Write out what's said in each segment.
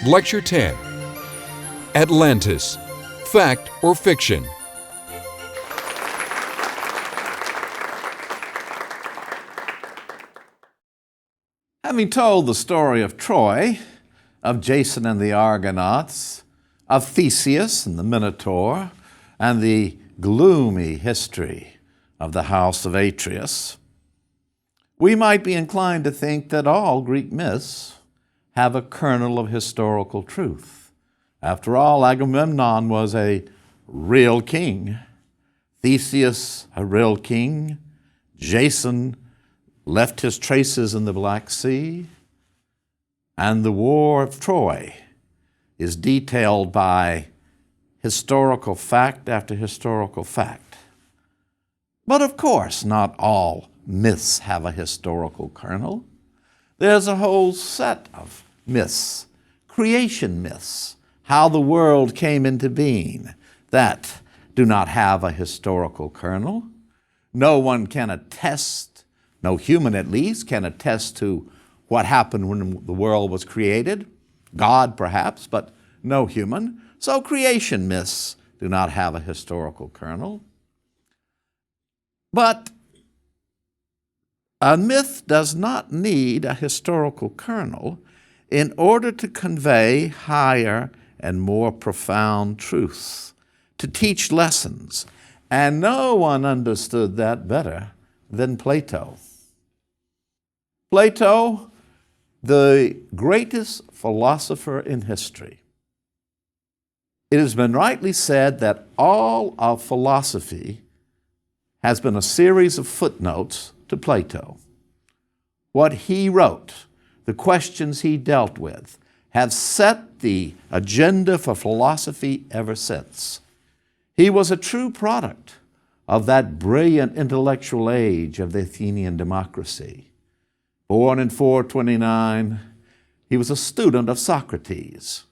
Lecture 10. Atlantis, Fact or Fiction? Having told the story of Troy, of Jason and the Argonauts, of Theseus and the Minotaur, and the gloomy history of the house of Atreus, we might be inclined to think that all Greek myths have a kernel of historical truth. After all, Agamemnon was a real king, Theseus a real king, Jason left his traces in the Black Sea, and the War of Troy is detailed by historical fact after historical fact. But of course, not all myths have a historical kernel. There's a whole set of myths, creation myths, how the world came into being, that do not have a historical kernel. No one can attest, no human at least, can attest to what happened when the world was created. God perhaps, but no human. So creation myths do not have a historical kernel. But a myth does not need a historical kernel in order to convey higher and more profound truths, to teach lessons. And no one understood that better than Plato. Plato, the greatest philosopher in history. It has been rightly said that all of philosophy has been a series of footnotes to Plato. What he wrote, the questions he dealt with, have set the agenda for philosophy ever since. He was a true product of that brilliant intellectual age of the Athenian democracy. Born in 429, he was a student of Socrates,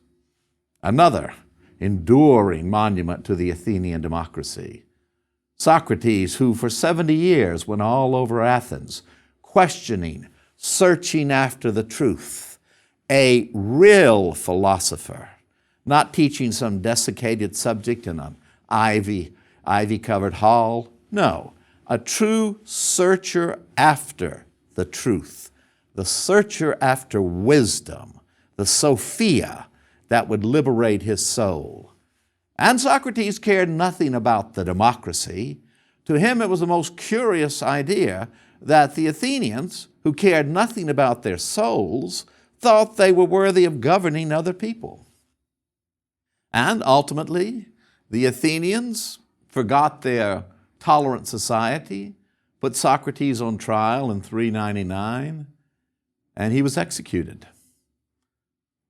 another enduring monument to the Athenian democracy. Socrates, who for 70 years went all over Athens, questioning, searching after the truth, a real philosopher, not teaching some desiccated subject in an ivy-covered hall. No, a true searcher after the truth, the searcher after wisdom, the Sophia that would liberate his soul. And Socrates cared nothing about the democracy. To him, it was the most curious idea that the Athenians, who cared nothing about their souls, thought they were worthy of governing other people. And ultimately, the Athenians forgot their tolerant society, put Socrates on trial in 399, and he was executed.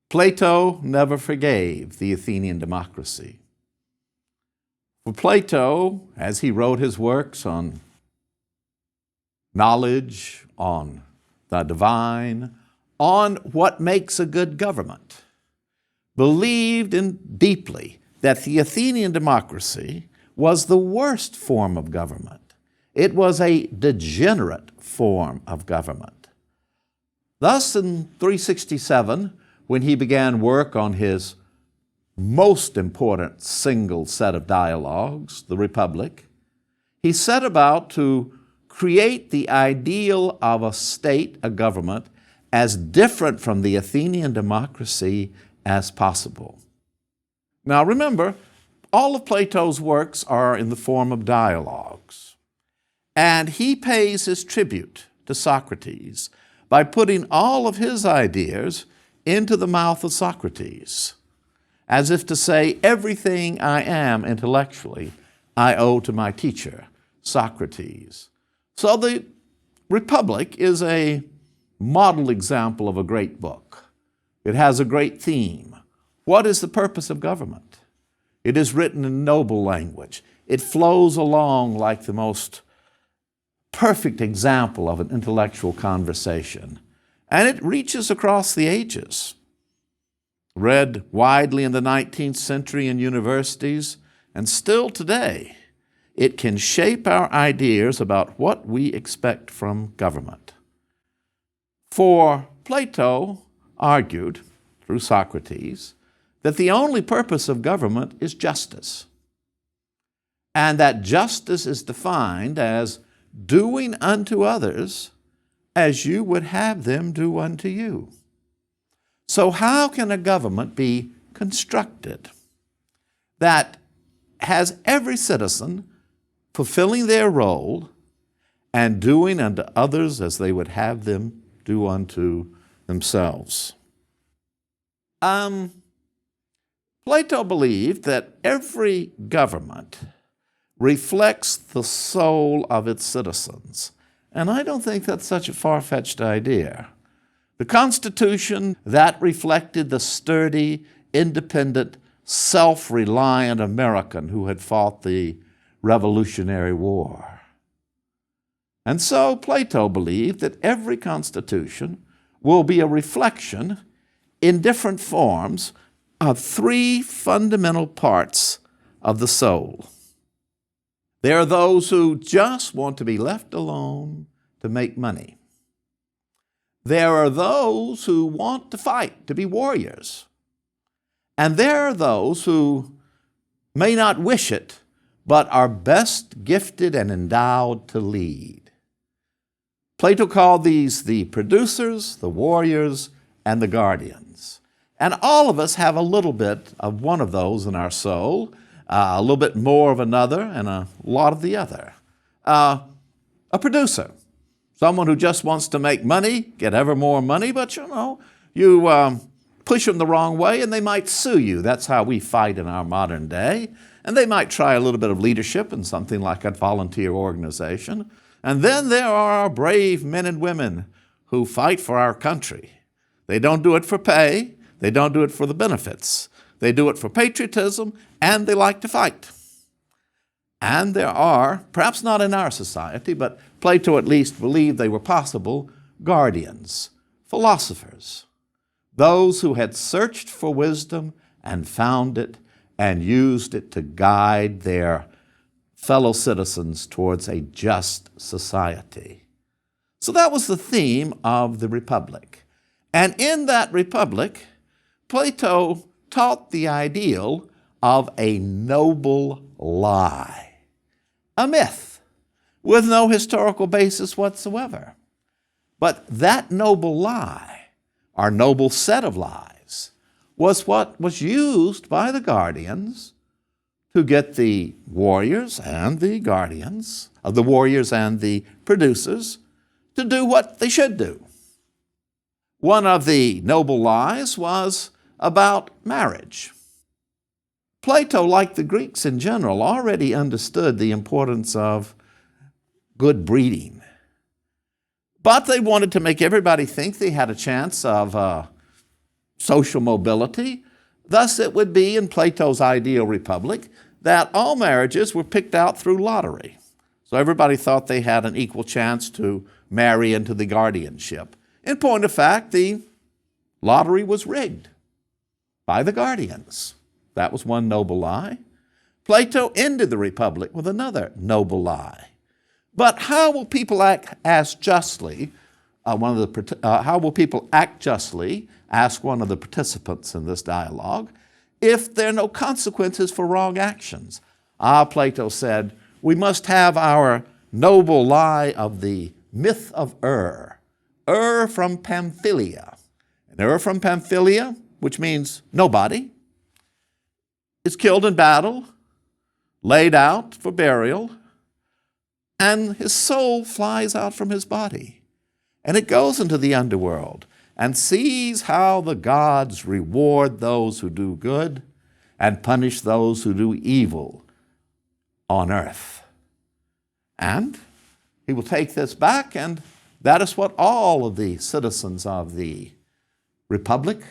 Plato never forgave the Athenian democracy. For Plato, as he wrote his works on knowledge, on the divine, on what makes a good government, believed deeply that the Athenian democracy was the worst form of government. It was a degenerate form of government. Thus, in 367, when he began work on his most important single set of dialogues, the Republic, he set about to create the ideal of a state, a government, as different from the Athenian democracy as possible. Now remember, all of Plato's works are in the form of dialogues, and he pays his tribute to Socrates by putting all of his ideas into the mouth of Socrates, as if to say, everything I am intellectually, I owe to my teacher, Socrates. So the Republic is a model example of a great book. It has a great theme. What is the purpose of government? It is written in noble language. It flows along like the most perfect example of an intellectual conversation. And it reaches across the ages. Read widely in the 19th century in universities, and still today, it can shape our ideas about what we expect from government. For Plato argued, through Socrates, that the only purpose of government is justice. And that justice is defined as doing unto others as you would have them do unto you. So how can a government be constructed that has every citizen fulfilling their role and doing unto others as they would have them do unto themselves? Plato believed that every government reflects the soul of its citizens. And I don't think that's such a far-fetched idea. The Constitution, that reflected the sturdy, independent, self-reliant American who had fought the Revolutionary War. And so Plato believed that every constitution will be a reflection in different forms of three fundamental parts of the soul. There are those who just want to be left alone to make money. There are those who want to fight, to be warriors. And there are those who may not wish it, but are best gifted and endowed to lead. Plato called these the producers, the warriors, and the guardians. And all of us have a little bit of one of those in our soul, a little bit more of another, and a lot of the other. A producer, someone who just wants to make money, get ever more money, but you push them the wrong way and they might sue you. That's how we fight in our modern day. And they might try a little bit of leadership in something like a volunteer organization. And then there are our brave men and women who fight for our country. They don't do it for pay. They don't do it for the benefits. They do it for patriotism, and they like to fight. And there are, perhaps not in our society, but Plato at least believed they were possible, guardians, philosophers, those who had searched for wisdom and found it and used it to guide their fellow citizens towards a just society. So that was the theme of the Republic. And in that Republic, Plato taught the ideal of a noble lie, a myth with no historical basis whatsoever. But that noble lie, our noble set of lies, was what was used by the guardians to get the warriors and the guardians, of the warriors and the producers, to do what they should do. One of the noble lies was about marriage. Plato, like the Greeks in general, already understood the importance of good breeding. But they wanted to make everybody think they had a chance of social mobility. Thus, it would be in Plato's ideal republic that all marriages were picked out through lottery. So everybody thought they had an equal chance to marry into the guardianship. In point of fact, the lottery was rigged by the guardians. That was one noble lie. Plato ended the republic with another noble lie. But how will people act justly? How will people act justly? Asked one of the participants in this dialogue, if there are no consequences for wrong actions. Plato said, we must have our noble lie of the myth of from Pamphylia. And from Pamphylia, which means nobody, is killed in battle, laid out for burial, and his soul flies out from his body. And it goes into the underworld and sees how the gods reward those who do good and punish those who do evil on earth. And he will take this back, and that is what all of the citizens of the Republic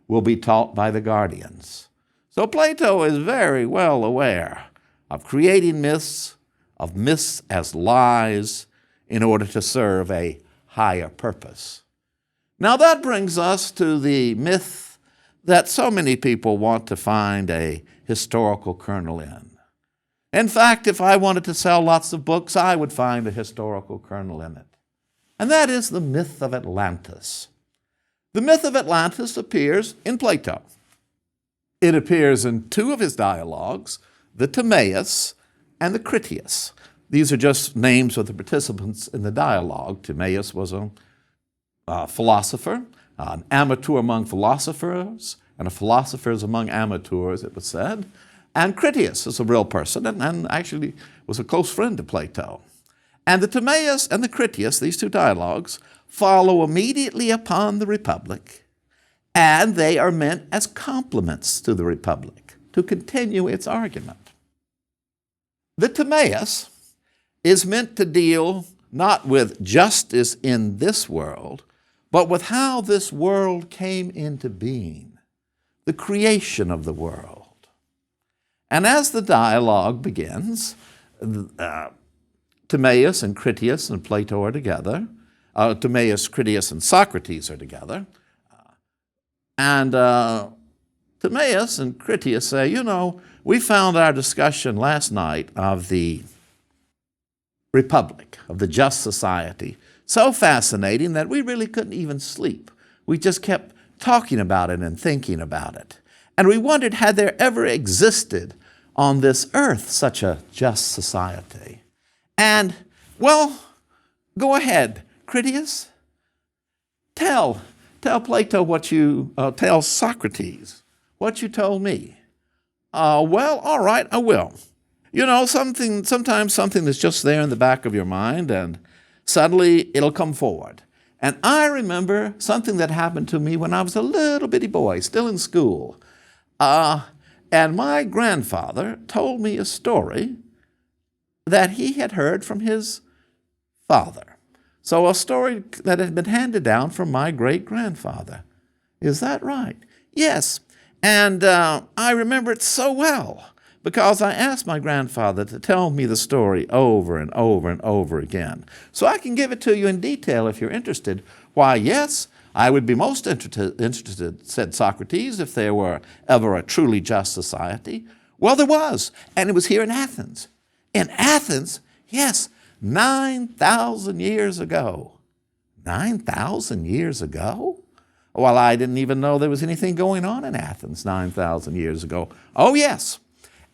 will be taught by the guardians. So Plato is very well aware of creating myths, of myths as lies, in order to serve a higher purpose. Now that brings us to the myth that so many people want to find a historical kernel in. In fact, if I wanted to sell lots of books, I would find a historical kernel in it. And that is the myth of Atlantis. The myth of Atlantis appears in Plato. It appears in two of his dialogues, the Timaeus and the Critias. These are just names of the participants in the dialogue. Timaeus was a philosopher, an amateur among philosophers, and a philosopher among amateurs, it was said. And Critias is a real person and actually was a close friend to Plato. And the Timaeus and the Critias, these two dialogues, follow immediately upon the Republic, and they are meant as complements to the Republic to continue its argument. The Timaeus is meant to deal not with justice in this world, but with how this world came into being, the creation of the world. And as the dialogue begins, Timaeus and Critias and Plato are together. Timaeus, Critias, and Socrates are together. And Timaeus and Critias say, you know, we found our discussion last night of the Republic, of the just society, so fascinating that we really couldn't even sleep. We just kept talking about it and thinking about it. And we wondered, had there ever existed on this earth such a just society? And, well, go ahead, Critias. Tell Plato what you, tell Socrates what you told me. Well, all right, I will. You know, sometimes something that's just there in the back of your mind, and suddenly it'll come forward. And I remember something that happened to me when I was a little bitty boy, still in school. And my grandfather told me a story that he had heard from his father. So a story that had been handed down from my great-grandfather. Is that right? Yes. And I remember it so well because I asked my grandfather to tell me the story over and over and over again. So I can give it to you in detail if you're interested. Why, yes, I would be most interested, said Socrates, if there were ever a truly just society. Well, there was, and it was here in Athens. In Athens, yes, 9,000 years ago. 9,000 years ago? Well, I didn't even know there was anything going on in Athens 9,000 years ago. Oh, yes.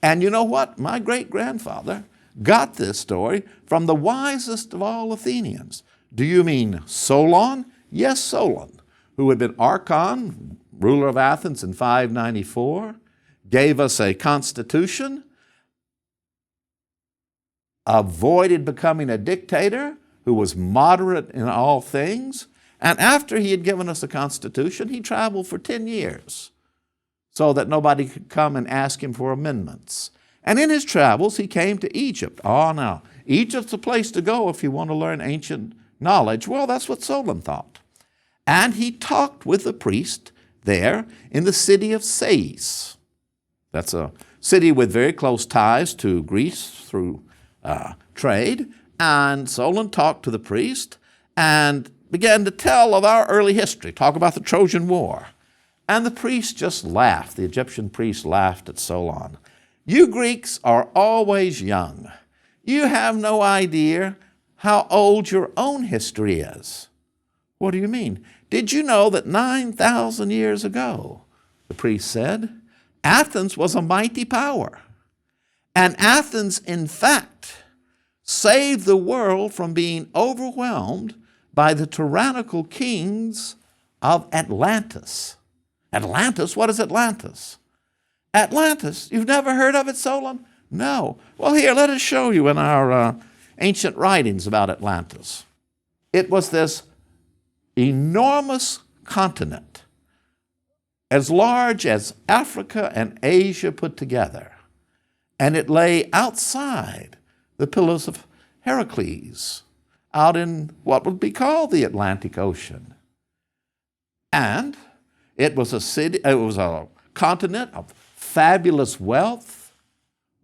And you know what? My great-grandfather got this story from the wisest of all Athenians. Do you mean Solon? Yes, Solon, who had been archon, ruler of Athens in 594, gave us a constitution, avoided becoming a dictator, who was moderate in all things. And after he had given us a constitution, he traveled for 10 years so that nobody could come and ask him for amendments. And in his travels, he came to Egypt. Oh, now, Egypt's a place to go if you want to learn ancient knowledge. Well, that's what Solon thought. And he talked with the priest there in the city of Sais. That's a city with very close ties to Greece through trade. And Solon talked to the priest and began to tell of our early history, talk about the Trojan War. And the priest just laughed. The Egyptian priest laughed at Solon. You Greeks are always young. You have no idea how old your own history is. What do you mean? Did you know that 9,000 years ago, the priest said, Athens was a mighty power. And Athens, in fact, saved the world from being overwhelmed by the tyrannical kings of Atlantis. Atlantis? What is Atlantis? Atlantis? You've never heard of it, Solon? No. Well, here, let us show you in our ancient writings about Atlantis. It was this enormous continent, as large as Africa and Asia put together, and it lay outside the Pillars of Heracles, out in what would be called the Atlantic Ocean. And it was a continent of fabulous wealth,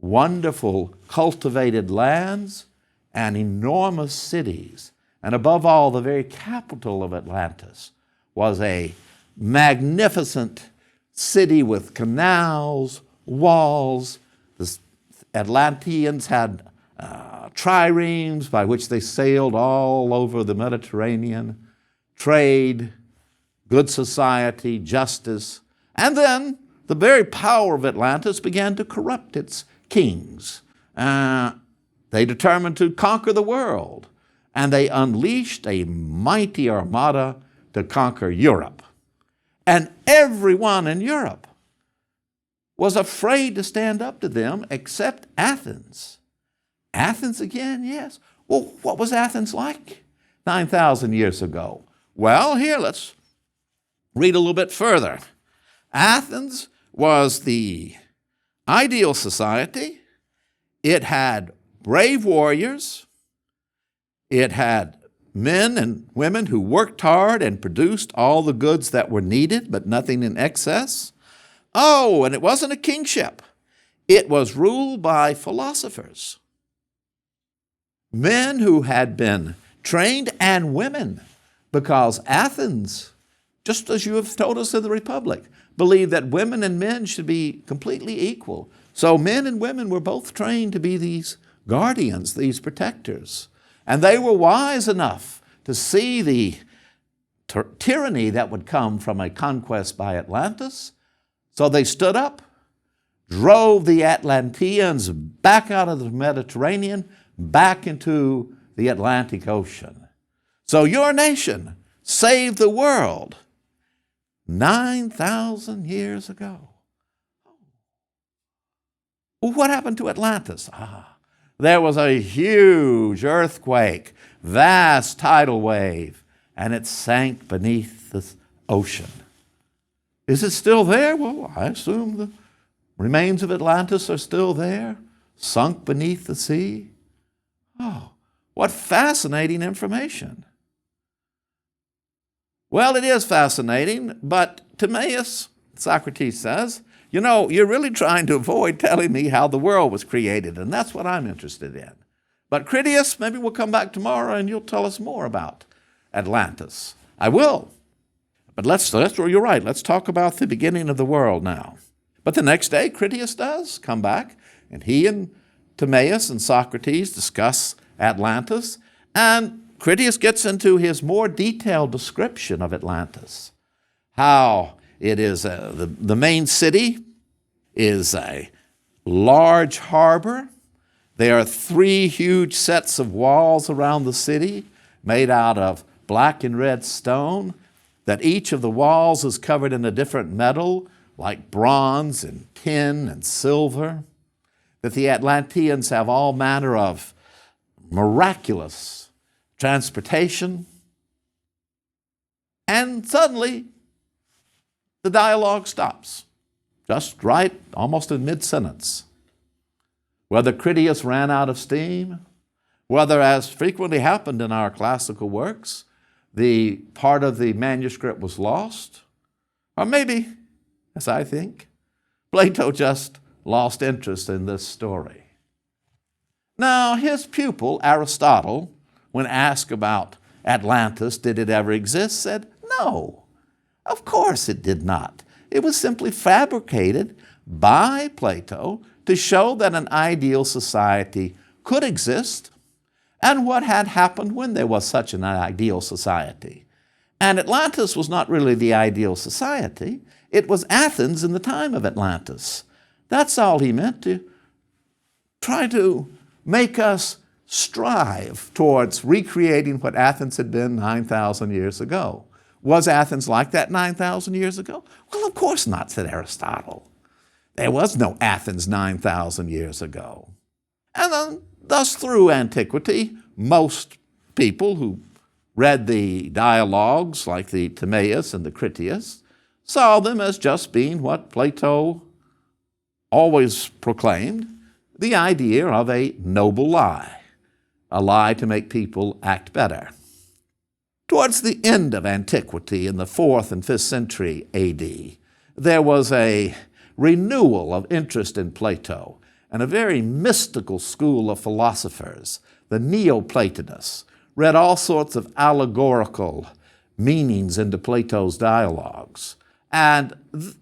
wonderful cultivated lands, and enormous cities. And above all, the very capital of Atlantis was a magnificent city with canals, walls. The Atlanteans had triremes by which they sailed all over the Mediterranean, trade, good society, justice. And then the very power of Atlantis began to corrupt its kings. They determined to conquer the world, and they unleashed a mighty armada to conquer Europe. And everyone in Europe was afraid to stand up to them except Athens. Athens again, yes. Well, what was Athens like 9,000 years ago? Well, here, let's read a little bit further. Athens was the ideal society. It had brave warriors. It had men and women who worked hard and produced all the goods that were needed, but nothing in excess. Oh, and it wasn't a kingship. It was ruled by philosophers, men who had been trained, and women, because Athens, just as you have told us in the Republic, believed that women and men should be completely equal. So men and women were both trained to be these guardians, these protectors. And they were wise enough to see the tyranny that would come from a conquest by Atlantis. So they stood up, drove the Atlanteans back out of the Mediterranean, back into the Atlantic Ocean. So your nation saved the world 9,000 years ago. What happened to Atlantis? There was a huge earthquake, vast tidal wave, and it sank beneath the ocean. Is it still there? Well, I assume the remains of Atlantis are still there, sunk beneath the sea. Oh, what fascinating information. Well, it is fascinating, but Timaeus, Socrates says, you're really trying to avoid telling me how the world was created, and that's what I'm interested in. But Critias, maybe we'll come back tomorrow and you'll tell us more about Atlantis. I will. But you're right, let's talk about the beginning of the world now. But the next day, Critias does come back, and he and Timaeus and Socrates discuss Atlantis, and Critias gets into his more detailed description of Atlantis, how it is the main city is a large harbor. There are 3 huge sets of walls around the city made out of black and red stone, that each of the walls is covered in a different metal, like bronze and tin and silver, that the Atlanteans have all manner of miraculous transportation. And suddenly, the dialogue stops, just right, almost in mid-sentence. Whether Critias ran out of steam, whether, as frequently happened in our classical works, the part of the manuscript was lost, or maybe, as I think, Plato just lost interest in this story. Now, his pupil, Aristotle, when asked about Atlantis, did it ever exist, said, no, of course it did not. It was simply fabricated by Plato to show that an ideal society could exist and what had happened when there was such an ideal society. And Atlantis was not really the ideal society. It was Athens in the time of Atlantis. That's all he meant, to try to make us strive towards recreating what Athens had been 9,000 years ago. Was Athens like that 9,000 years ago? Well, of course not, said Aristotle. There was no Athens 9,000 years ago. And then, thus through antiquity, most people who read the dialogues like the Timaeus and the Critias saw them as just being what Plato always proclaimed, the idea of a noble lie, a lie to make people act better. Towards the end of antiquity, in the 4th and 5th century AD, there was a renewal of interest in Plato, and a very mystical school of philosophers, the Neoplatonists, read all sorts of allegorical meanings into Plato's dialogues. And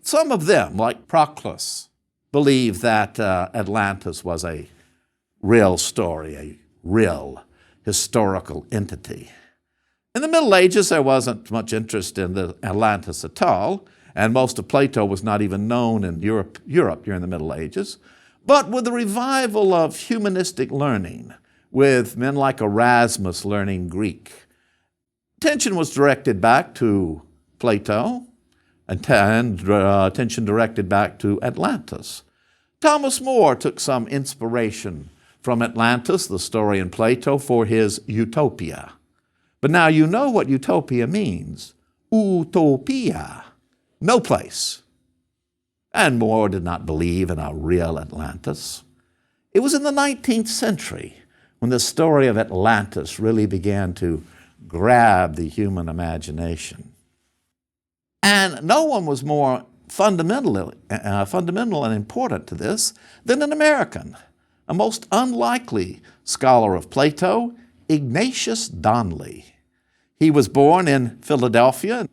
some of them, like Proclus, believed that Atlantis was a real story, a real historical entity. In the Middle Ages, there wasn't much interest in the Atlantis at all, and most of Plato was not even known in Europe during the Middle Ages. But with the revival of humanistic learning, with men like Erasmus learning Greek, attention was directed back to Plato and attention directed back to Atlantis. Thomas More took some inspiration from Atlantis, the story in Plato, for his Utopia. But now you know what utopia means. Utopia, no place. And More did not believe in a real Atlantis. It was in the 19th century when the story of Atlantis really began to grab the human imagination. And no one was more fundamental and important to this than an American, a most unlikely scholar of Plato, Ignatius Donnelly. He was born in Philadelphia,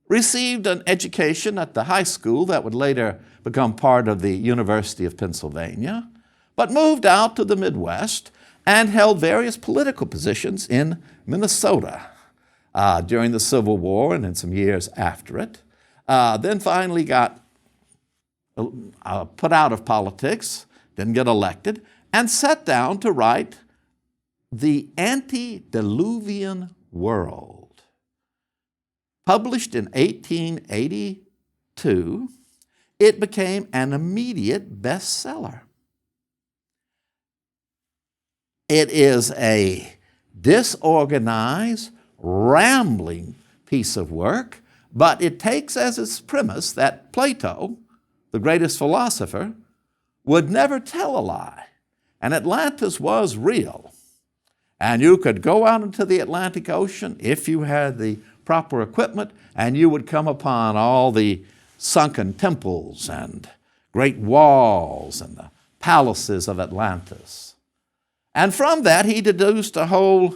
received an education at the high school that would later become part of the University of Pennsylvania, but moved out to the Midwest and held various political positions in Minnesota during the Civil War and in some years after it. Then finally got put out of politics, didn't get elected, and sat down to write The Antediluvian World. Published in 1882, it became an immediate bestseller. It is a disorganized, rambling piece of work, but it takes as its premise that Plato, the greatest philosopher, would never tell a lie. And Atlantis was real. And you could go out into the Atlantic Ocean if you had the proper equipment, and you would come upon all the sunken temples and great walls and the palaces of Atlantis. And from that, he deduced a whole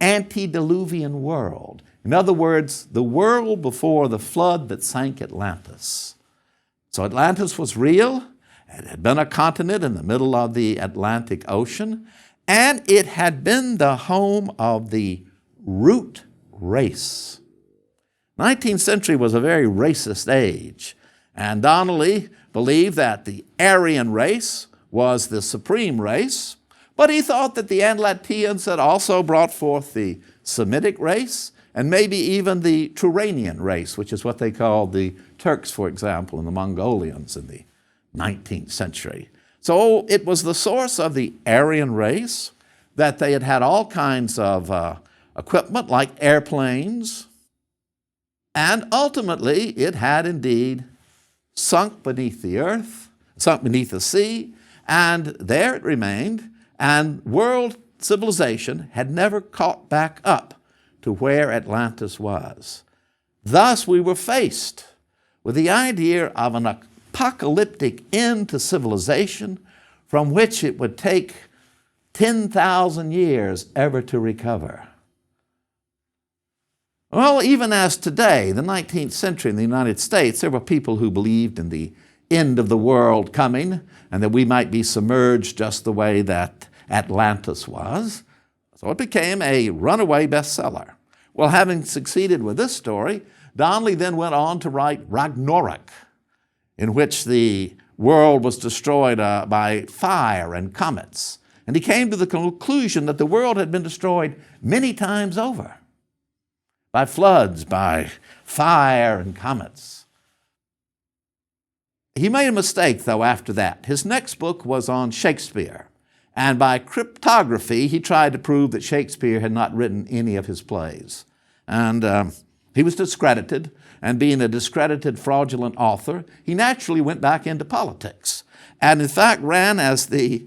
antediluvian world. In other words, the world before the flood that sank Atlantis. So Atlantis was real. It had been a continent in the middle of the Atlantic Ocean, and it had been the home of the root race. 19th century was a very racist age, and Donnelly believed that the Aryan race was the supreme race, but he thought that the Atlanteans had also brought forth the Semitic race and maybe even the Turanian race, which is what they called the Turks, for example, and the Mongolians in the 19th century. So it was the source of the Aryan race, that they had had all kinds of equipment like airplanes, and ultimately it had indeed sunk beneath the earth, sunk beneath the sea, and there it remained, and world civilization had never caught back up to where Atlantis was. Thus we were faced with the idea of an apocalyptic end to civilization from which it would take 10,000 years ever to recover. Well, even as today, the 19th century in the United States, there were people who believed in the end of the world coming and that we might be submerged just the way that Atlantis was. So it became a runaway bestseller. Well, having succeeded with this story, Donnelly then went on to write Ragnarok, in which the world was destroyed by fire and comets. And he came to the conclusion that the world had been destroyed many times over by floods, by fire and comets. He made a mistake, though, after that. His next book was on Shakespeare. And by cryptography, he tried to prove that Shakespeare had not written any of his plays. And he was discredited. And being a discredited, fraudulent author, he naturally went back into politics. And in fact, ran as the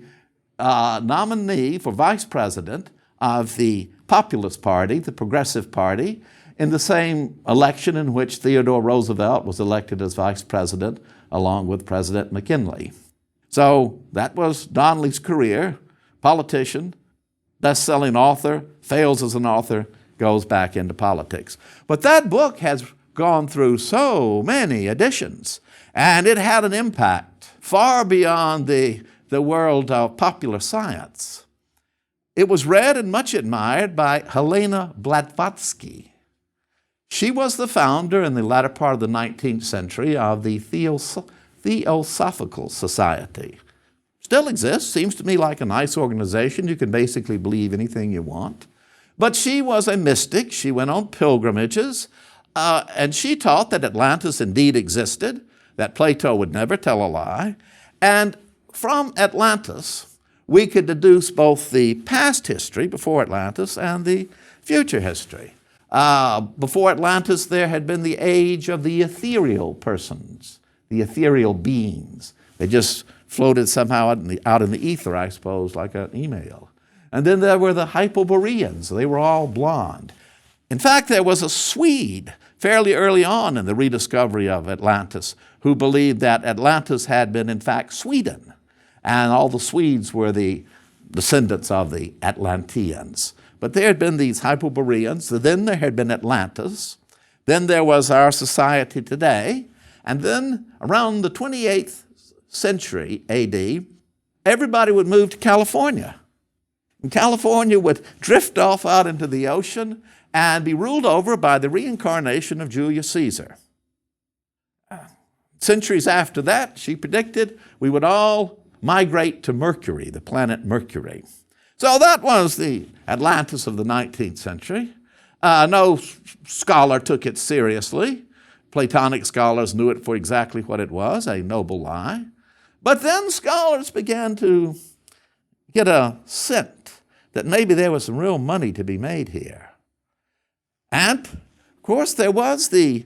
nominee for vice president of the Populist Party, the Progressive Party, in the same election in which Theodore Roosevelt was elected as vice president, along with President McKinley. So that was Donnelly's career. Politician, best-selling author, fails as an author, goes back into politics. But that book has gone through so many editions, and it had an impact far beyond the world of popular science. It was read and much admired by Helena Blavatsky. She was the founder in the latter part of the 19th century of the Theosophical Society. Still exists, seems to me like a nice organization. You can basically believe anything you want. But she was a mystic. She went on pilgrimages, and she taught that Atlantis indeed existed, that Plato would never tell a lie. And from Atlantis, we could deduce both the past history, before Atlantis, and the future history. Before Atlantis, there had been the age of the ethereal persons, the ethereal beings. They just floated somehow out in the ether, I suppose, like an email. And then there were the Hyperboreans. They were all blonde. In fact, there was a Swede fairly early on in the rediscovery of Atlantis who believed that Atlantis had been, in fact, Sweden. And all the Swedes were the descendants of the Atlanteans. But there had been these Hyperboreans. Then there had been Atlantis. Then there was our society today. And then around the 28th century AD, everybody would move to California. And California would drift off out into the ocean and be ruled over by the reincarnation of Julius Caesar. Centuries after that, she predicted, we would all migrate to Mercury, the planet Mercury. So that was the Atlantis of the 19th century. No scholar took it seriously. Platonic scholars knew it for exactly what it was, a noble lie. But then scholars began to get a scent that maybe there was some real money to be made here. And, of course, there was the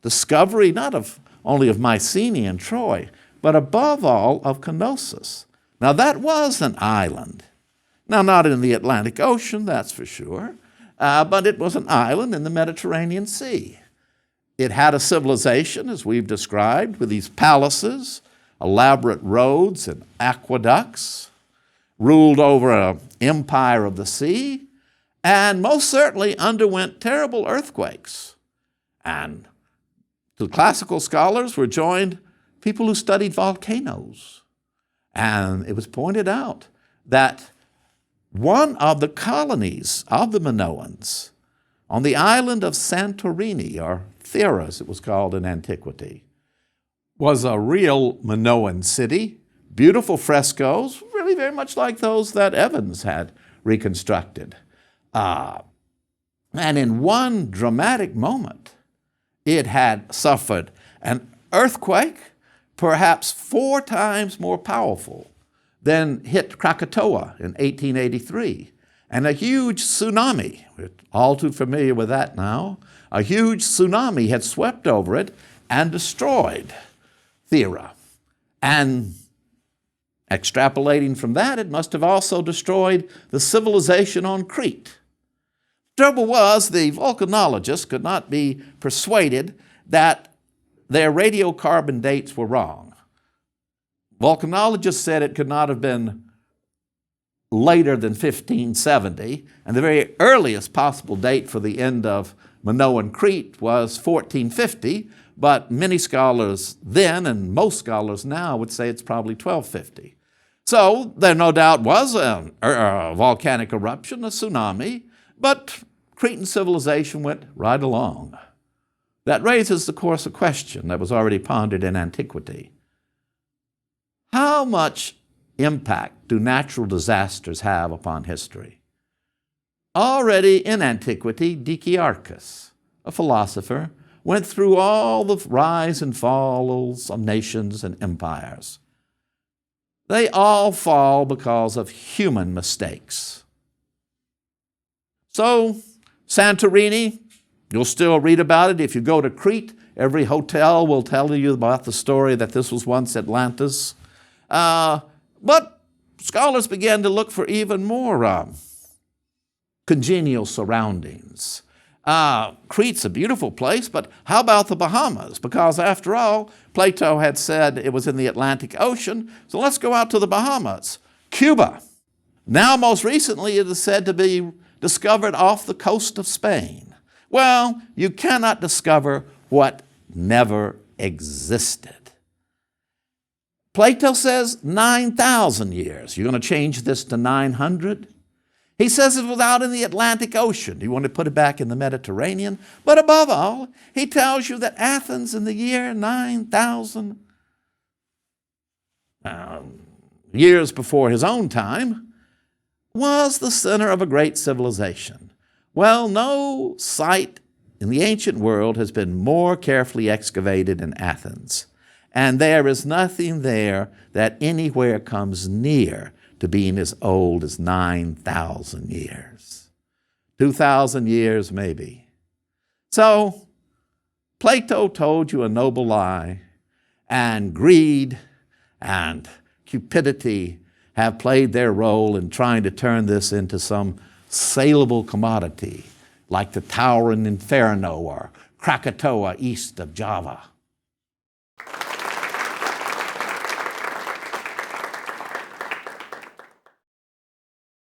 discovery not only of Mycenae and Troy, but above all of Knossos. Now, that was an island. Now, not in the Atlantic Ocean, that's for sure, but it was an island in the Mediterranean Sea. It had a civilization, as we've described, with these palaces, elaborate roads and aqueducts, ruled over an empire of the sea, and most certainly underwent terrible earthquakes. And the classical scholars were joined people who studied volcanoes. And it was pointed out that one of the colonies of the Minoans on the island of Santorini, or Thera as it was called in antiquity, was a real Minoan city, beautiful frescoes, really very much like those that Evans had reconstructed. And in one dramatic moment, it had suffered an earthquake perhaps 4 times more powerful than hit Krakatoa in 1883, and a huge tsunami, we're all too familiar with that now, a huge tsunami had swept over it and destroyed Thera. And extrapolating from that, it must have also destroyed the civilization on Crete. The trouble was, the volcanologists could not be persuaded that their radiocarbon dates were wrong. Volcanologists said it could not have been later than 1570, and the very earliest possible date for the end of Minoan Crete was 1450, but many scholars then, and most scholars now, would say it's probably 1250. So there no doubt was a volcanic eruption, a tsunami, but Cretan civilization went right along. That raises, of course, a question that was already pondered in antiquity. How much impact do natural disasters have upon history? Already in antiquity, Dicaearchus, a philosopher, went through all the rise and falls of nations and empires. They all fall because of human mistakes. So, Santorini, you'll still read about it. If you go to Crete, every hotel will tell you about the story that this was once Atlantis. But scholars began to look for even more congenial surroundings. Crete's a beautiful place, but how about the Bahamas? Because after all, Plato had said it was in the Atlantic Ocean, so let's go out to the Bahamas. Cuba. Now, most recently, it is said to be discovered off the coast of Spain. Well, you cannot discover what never existed. Plato says 9,000 years. You're going to change this to 900? He says it was out in the Atlantic Ocean. You want to put it back in the Mediterranean. But above all, he tells you that Athens in the year 9,000 years before his own time was the center of a great civilization. Well, no site in the ancient world has been more carefully excavated than Athens. And there is nothing there that anywhere comes near to being as old as 9,000 years. 2,000 years maybe. So, Plato told you a noble lie, and greed and cupidity have played their role in trying to turn this into some saleable commodity, like the towering Inferno or Krakatoa east of Java.